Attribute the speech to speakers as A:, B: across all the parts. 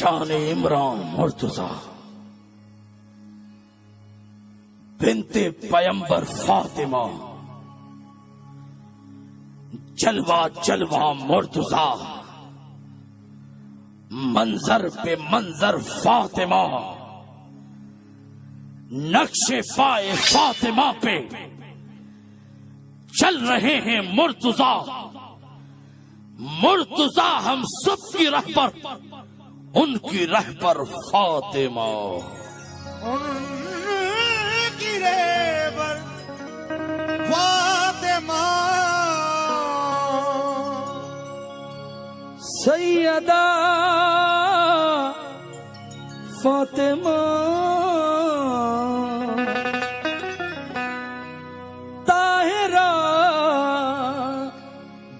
A: जाने इमरान मुर्तजा बिन्ते पैगंबर फातिमा, जलवा जलवा मुर्तजा, मंजर पे मंजर फातिमा, नक्शे पाए फातिमा पे चल रहे हैं मुर्तजा। मुर्तजा हम सबकी राह पर, उनकी राह पर फातिमा।
B: उनकी राह पर फातिमा,
A: सैयदा फातिमा, ताहिरा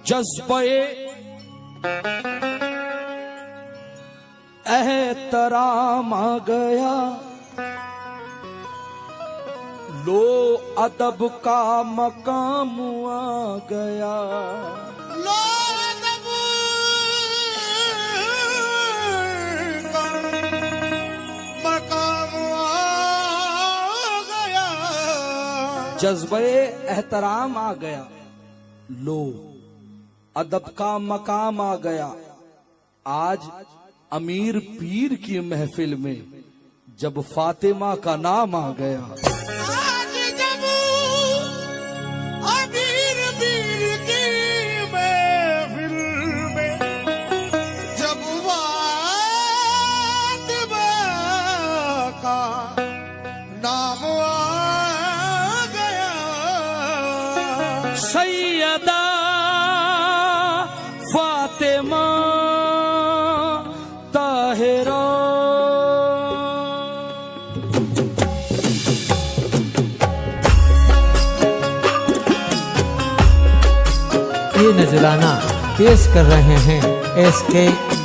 A: जज्बे एहतराम आ गया, लो अदब का मकाम आ गया।
B: लो अदब का मकाम आ गया,
A: जज्बे एहतराम आ गया, लो अदब का मकाम आ गया। आज अमीर पीर की महफिल में जब फातिमा का नाम आ गया,
B: आज जब अमीर पीर की महफिल में जब फातिमा का नाम आ गया,
A: सैयदा फातिमा ताहिरा।
C: ये नजराना पेश कर रहे हैं SK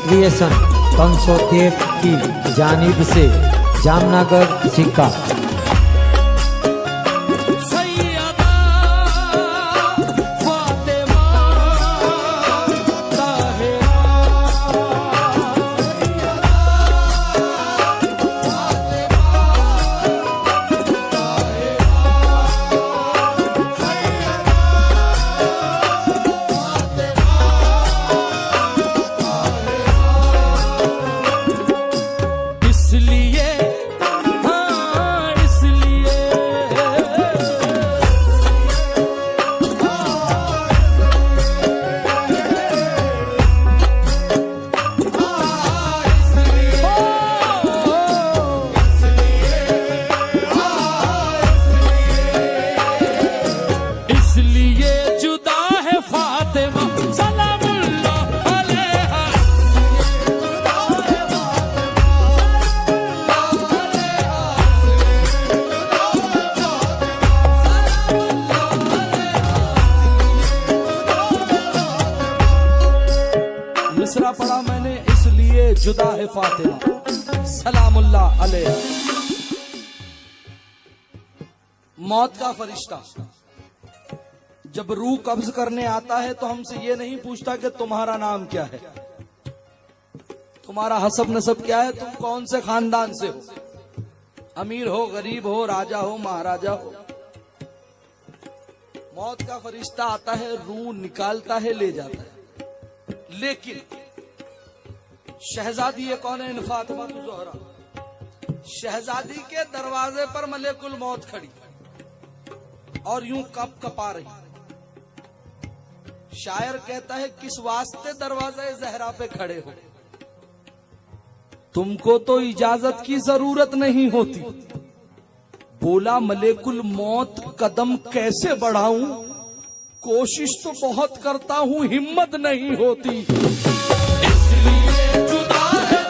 C: क्रिएशन 513 की जानिब से, जामनगर सिक्का।
A: मिसरा पढ़ा मैंने इसलिए जुदा है फातिमा सलामुल्लाह अलैहा। मौत का फरिश्ता जब रूह कब्ज करने आता है तो हमसे ये नहीं पूछता कि तुम्हारा नाम क्या है, तुम्हारा हसब नसब क्या है, तुम कौन से खानदान से हो, अमीर हो, गरीब हो, राजा हो, महाराजा हो। मौत का फरिश्ता आता है, रूह निकालता है, ले जाता है। लेकिन शहजादी ये कौन है? इन फातिमा ज़ोहरा। शहजादी के दरवाजे पर मलेकुल मौत खड़ी और यूं कप कपा रही। शायर कहता है किस वास्ते दरवाजे ज़हरा पे खड़े हो, तुमको तो इजाजत की जरूरत नहीं होती। बोला मलेकुल मौत कदम कैसे बढ़ाऊं, कोशिश तो बहुत करता हूं, हिम्मत नहीं होती। इसलिए जुदा है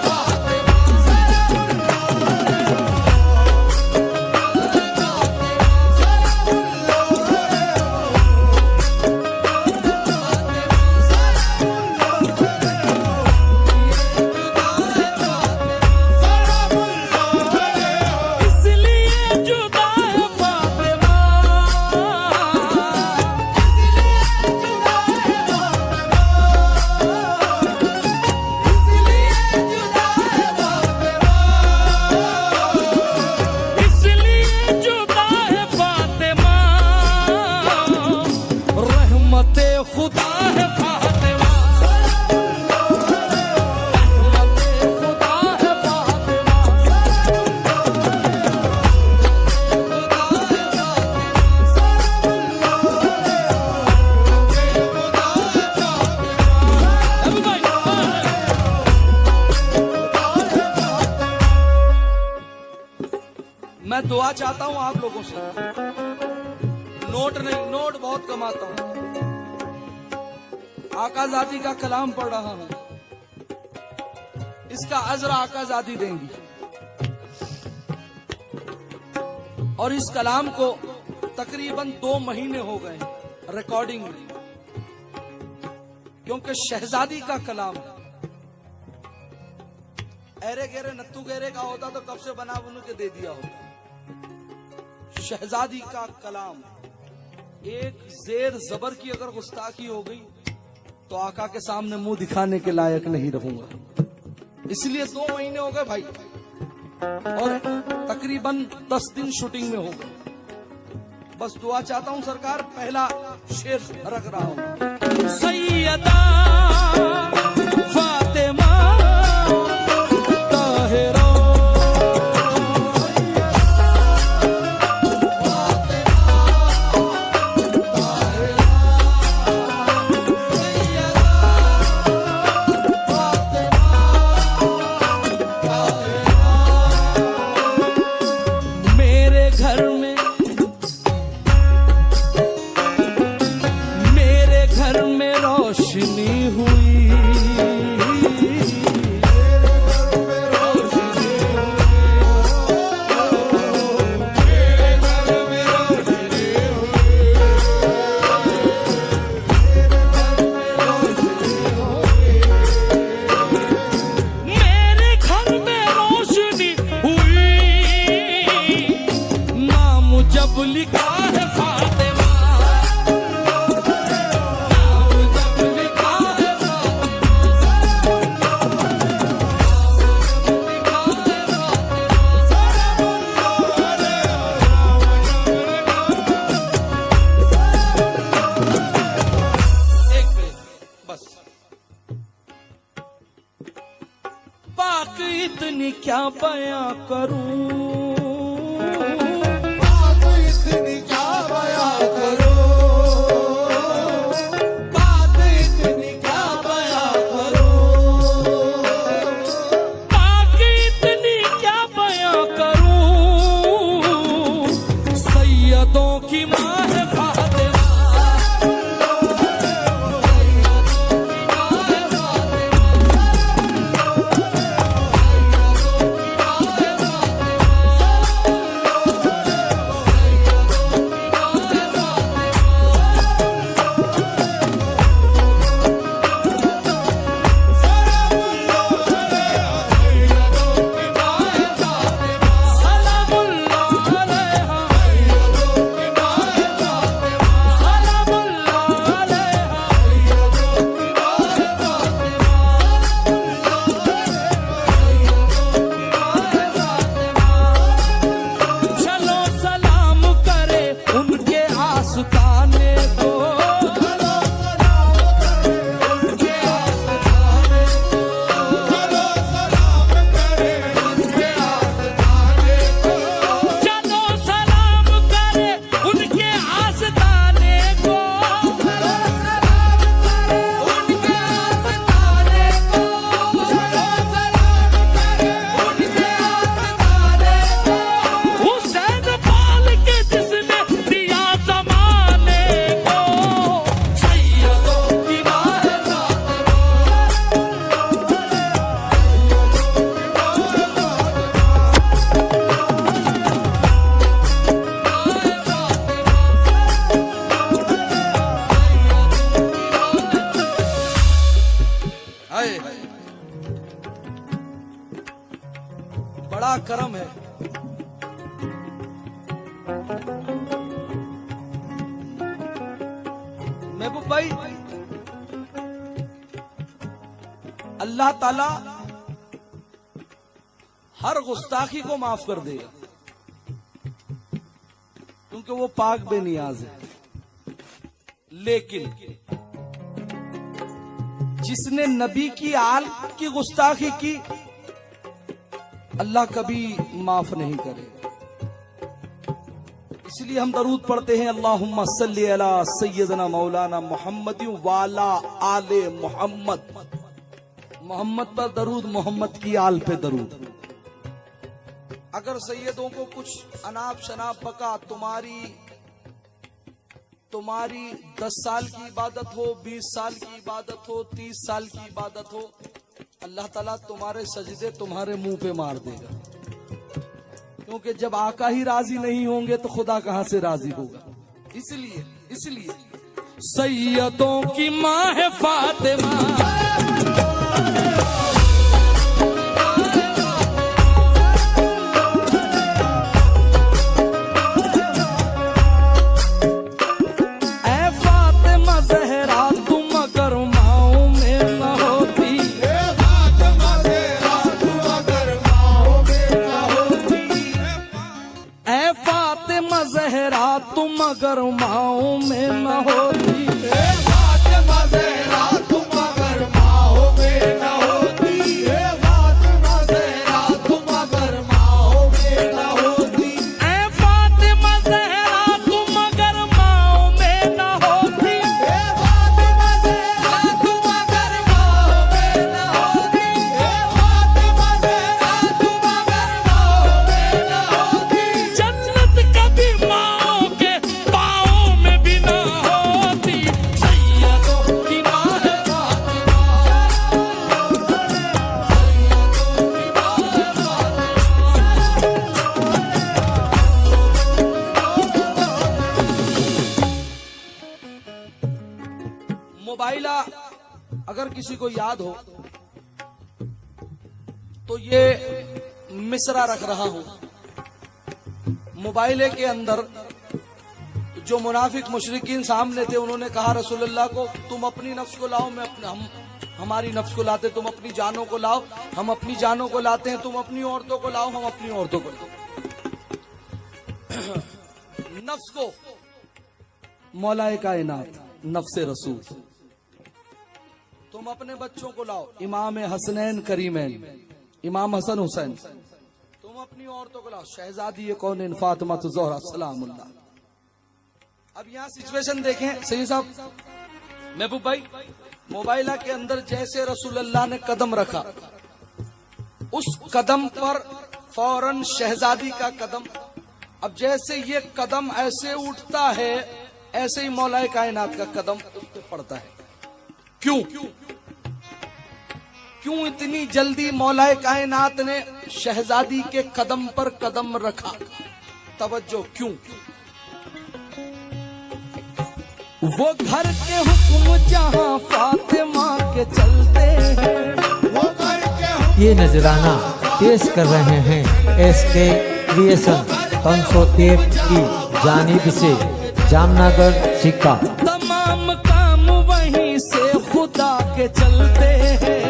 A: मैं दुआ चाहता हूं आप लोगों से, नोट नहीं, नोट बहुत कमाता हूं। आकाज़ादी का कलाम पढ़ रहा हूं, इसका अजर आकाज़ादी देंगी। और इस कलाम को तकरीबन 2 महीने हो गए रिकॉर्डिंग में, क्योंकि शहजादी का कलाम है। एरे गेरे नत्थू गेरे का होता तो कब से बना बुनू के दे दिया होता। शहजादी का कलाम, एक जेर जबर की अगर गुस्ताखी हो गई तो आका के सामने मुंह दिखाने के लायक नहीं रहूंगा। इसलिए 2 महीने हो गए भाई, और तकरीबन 10 दिन शूटिंग में हो गए। बस दुआ चाहता हूं सरकार, पहला शेर रख रहा हूं। सैयदा फातिमा ताहिरा, इतनी क्या बयां करूं,
B: बात इतनी क्या बयां करूं, बात इतनी क्या बयां करूं,
A: बात इतनी क्या बयां करूं। सैयदों की मां है फातिमा, बड़ा करम है। महबूब भाई, अल्लाह ताला हर गुस्ताखी को माफ कर देगा, क्योंकि वो पाक बेनियाज है। लेकिन जिसने नबी की आल की गुस्ताखी की, अल्लाह कभी माफ नहीं करेगा। इसलिए हम दरूद पढ़ते हैं, अल्लाहुम्मा सल्ली अला सय्यदना मौलाना मुहम्मद वाला आले मोहम्मद। मोहम्मद पर दरूद, मोहम्मद की आल पे दरूद। अगर सैयदों को कुछ अनाप शनाप बका, तुम्हारी 10 साल की इबादत हो, 20 साल की इबादत हो, 30 साल की इबादत हो, अल्लाह ताला तुम्हारे सजदे तुम्हारे मुंह पे मार देगा। क्योंकि जब आका ही राजी नहीं होंगे तो खुदा कहां से राजी होगा। इसलिए सैयदों की माँ है फातिमा, तुम अगर माओ में न होती,
B: फातिमा ज़हरा तुम अगर माओ में न होती, फातिमा ज़हरा तुम अगर माओ में न होती,
A: फातिमा ज़हरा तुम अगर माओ में न होती,
B: फातिमा ज़हरा तुम अगर माओ में न होती, फातिमा ज़हरा तुम अगर माओ में न होती,
A: जन्नत कभी माओ के पाओ में भी न होती। सैयदों की माँ है फातिमा, मोबाइला अगर किसी को याद हो तो ये मिसरा रख रहा हूं। मोबाइले के अंदर जो मुनाफिक मुशरिकीन सामने थे, उन्होंने कहा रसूलुल्लाह को, तुम अपनी नफ्स को लाओ, हम हमारी नफ्स को लाते, तुम अपनी जानों को लाओ, हम अपनी जानों को लाते हैं, तुम अपनी औरतों को लाओ, हम अपनी औरतों को लाते। नफ्स को मौलाए कायनात नफ्स रसूल, तुम अपने बच्चों को लाओ, इमाम हसनैन करीमैन, इमाम हसन हुसैन, तुम अपनी औरतों को लाओ, शहजादी कौन फातिमा ज़हरा सलामुल्लाह। अब यहाँ सिचुएशन देखें सही साहब, महबूब भाई, मोबाइला के अंदर जैसे रसूलुल्लाह ने कदम रखा, उस कदम पर फौरन शहजादी का कदम, अब जैसे ये कदम ऐसे उठता है, ऐसे ही मौलाए कायनात का कदम उस पर पड़ता है। क्यों इतनी जल्दी मौलाए कायनात ने शहजादी के कदम पर कदम रखा? तवज्जो, क्यों? वो घर के हुक्म जहां फातिमा के चलते हैं,
B: वो घर के
C: ये नजराना पेश कर रहे हैं SK क्रिएशन 513 की जानिब से जामनगर सिक्का।
A: तमाम काम वहीं से खुदा के चलते हैं,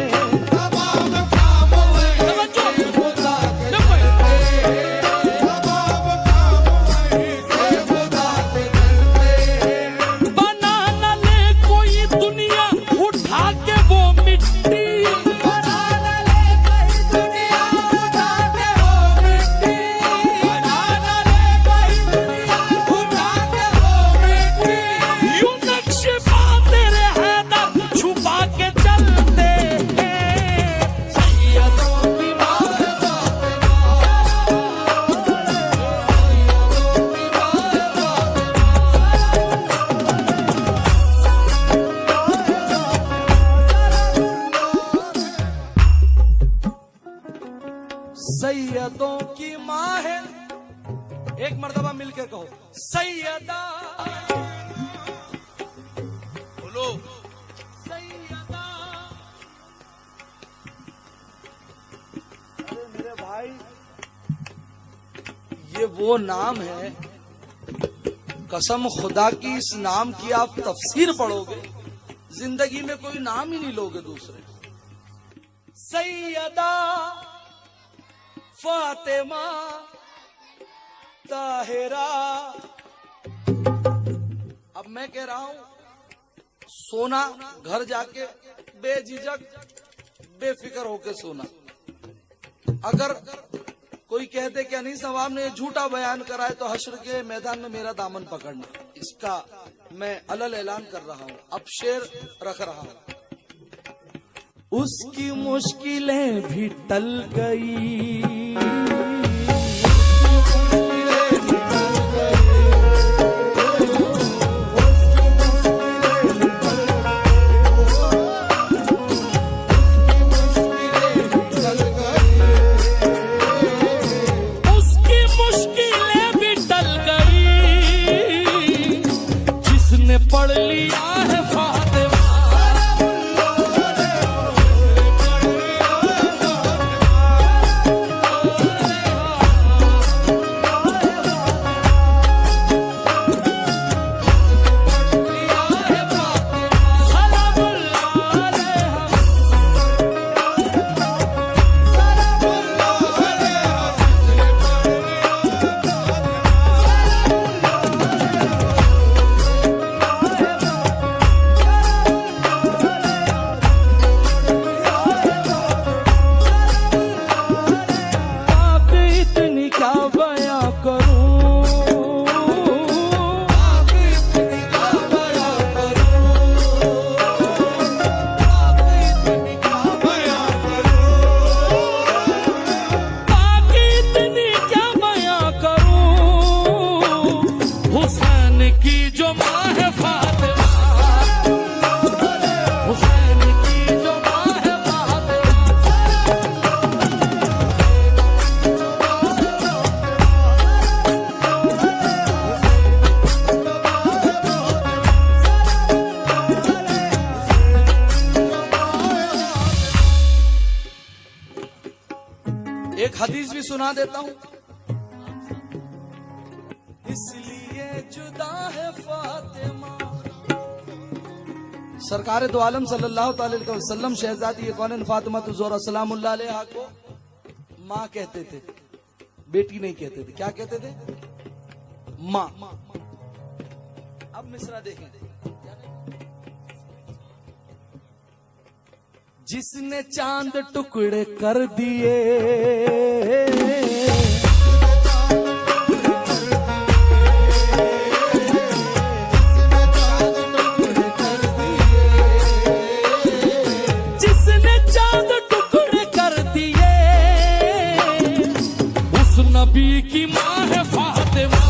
B: तमाम काम वहीं से खुदा के चलते हैं, तमाम काम वहीं से खुदा के चलते हैं,
A: बना न ले कोई दुनिया उठा के वो मिट्टी,
B: बना न ले कोई दुनिया उठा के वो मिट्टी, बना न ले कोई दुनिया उठा के वो मिट्टी,
A: यूं नक्शे तेरे हैदर छुपा के चलते हैं।
B: सैयदों की माँ है फातिमा, सैयदों की माँ है
A: सैयदों की माँ है, एक मर्तबा मिलकर कहो, सैयदा बोलो, सैयदा। अरे मेरे भाई, ये वो नाम है, कसम खुदा की, इस नाम की आप तफसीर पढ़ोगे, जिंदगी में कोई नाम ही नहीं लोगे दूसरे। सैयदा फातिमा ताहिरा। अब मैं कह रहा हूं, सोना घर जाके बेझिझक बेफिक्र होके सोना। अगर कोई कहते कि अनीस नवाब ने झूठा बयान करा है तो हश्र के मैदान में मेरा दामन पकड़ना, इसका मैं अलल ऐलान कर रहा हूं, अब शेर रख रहा हूं। उसकी मुश्किलें भी टल गई, एक हदीस भी सुना देता हूं। इसलिए जुदा है फातिमा, सरकार दो आलम सल्लल्लाहु अलैहि वसल्लम शहजादी कौन फातिमा ज़ोहरा सलामुल्लाह अलैहा को माँ कहते थे, बेटी नहीं कहते थे। क्या कहते थे? माँ। अब मिसरा देखें। जिसने चांद टुकड़े कर दिए, जिसने चांद टुकड़े कर दिए, उस नबी की माँ है फातिमा।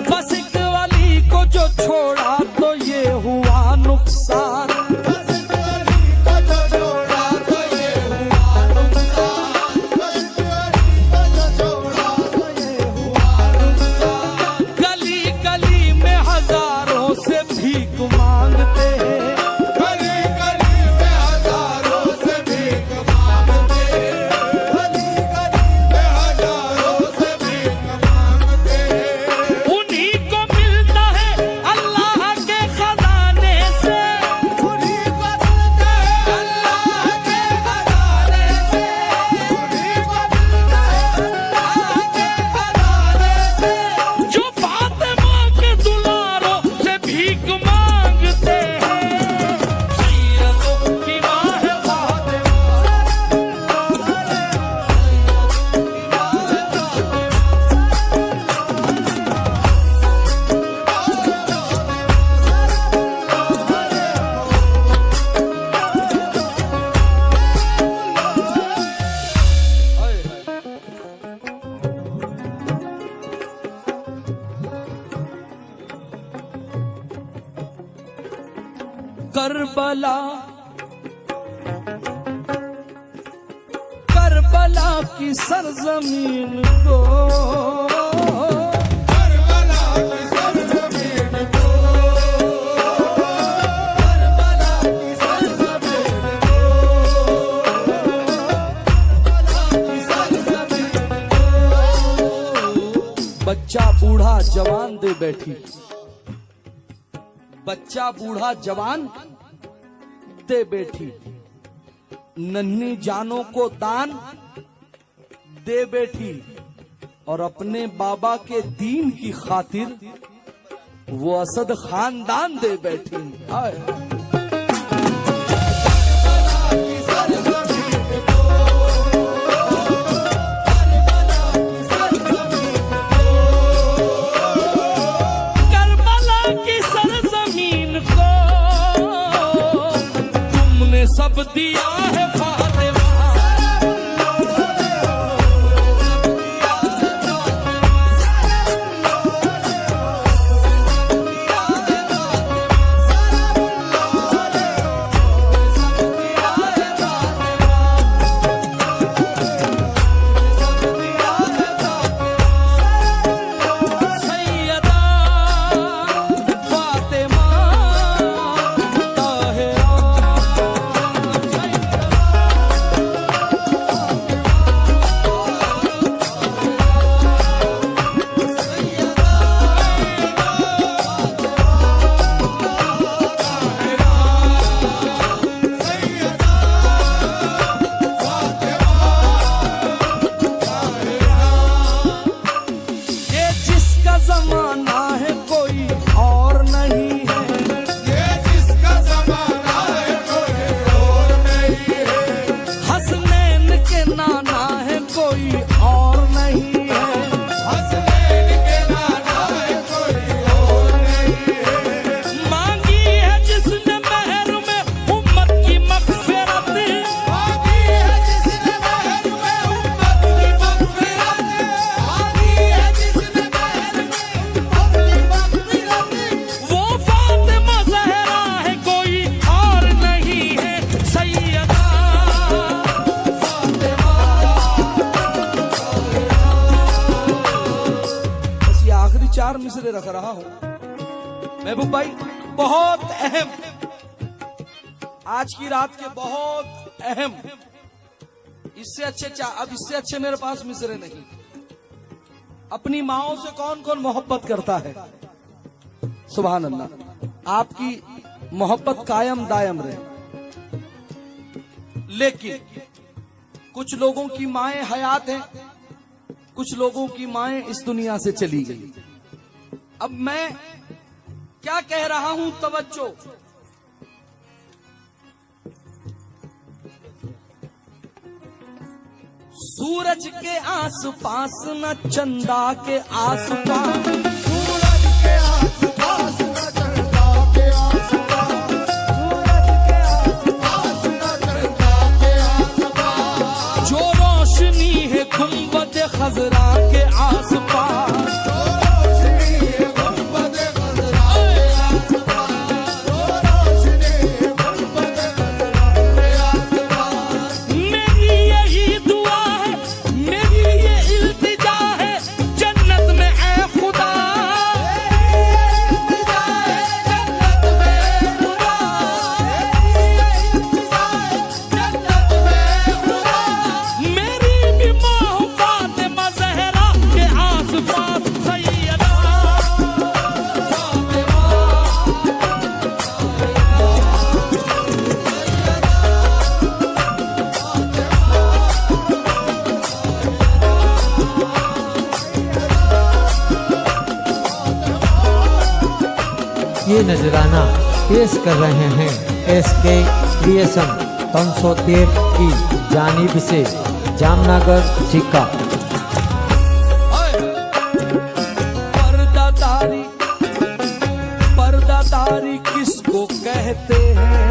A: बस एक वाली को जो छोड़ा तो ये हुआ नुकसान। बस एक वाली को जो छोड़ा तो ये हुआ नुकसान। बस एक वाली को जो छोड़ा तो ये हुआ नुकसान। गली गली में हजारों से भीख मांगते हैं, गली गली में हजारों से भीख मांगते हैं, गली गली में हजारों से भीख मांगते हैं। उन्हीं को मिलता है अल्लाह के खजाने से, उन्हीं को मिलता है अल्लाह के खजाने से, उन्हीं को मिलता है अल्लाह के खजाने से। जो फातिमा के दुलारों से भीख मांगते हैं, सैयदों की माँ है फातिमा। करबला करबला की सरजमीन को, करबला की सरजमीन को, करबला की सरजमीन को, करबला की सरजमीन को। बच्चा बूढ़ा जवान दे बैठी, बच्चा बूढ़ा जवान दे बैठी, नन्ही जानों को दान दे बैठी, और अपने बाबा के दीन की खातिर वो असद खानदान दे बैठी। सब दिया है फातिमा, मिसरे रख रहा हूं महबूब भाई, बहुत अहम, आज की रात के बहुत अहम, इससे अच्छे मेरे पास मिसरे नहीं। अपनी माओ से कौन कौन मोहब्बत करता है? सुभान अल्लाह, आपकी मोहब्बत कायम दायम रहे। लेकिन कुछ लोगों की माएं हयात हैं, कुछ लोगों की माएं इस दुनिया से चली गई। अब मैं क्या कह रहा हूं, तवज्जो। सूरज के आसपास न चंदा के आसपास,
B: सूरज के आसपास न चंदा के आसपास, सूरज के आसपास न चंदा के आसपास,
A: जो रोशनी है गुंबद खजरा के आसपास,
B: जो रोशनी है गुंबद खजरा के आसपास, जो रोशनी है गुंबद खजरा के आसपास।
A: मेरी यही दुआ है, मेरी ये इल्तिजा है, जन्नत में ऐ खुदा, मेरी भी माँ फातिमा ज़हरा के आसपास सैयदा
C: ये नजराना पेश कर रहे हैं SK क्रिएशन 313 की जानिब से जामनगर सिक्का।
A: पर्दादारी, पर्दादारी किसको कहते हैं?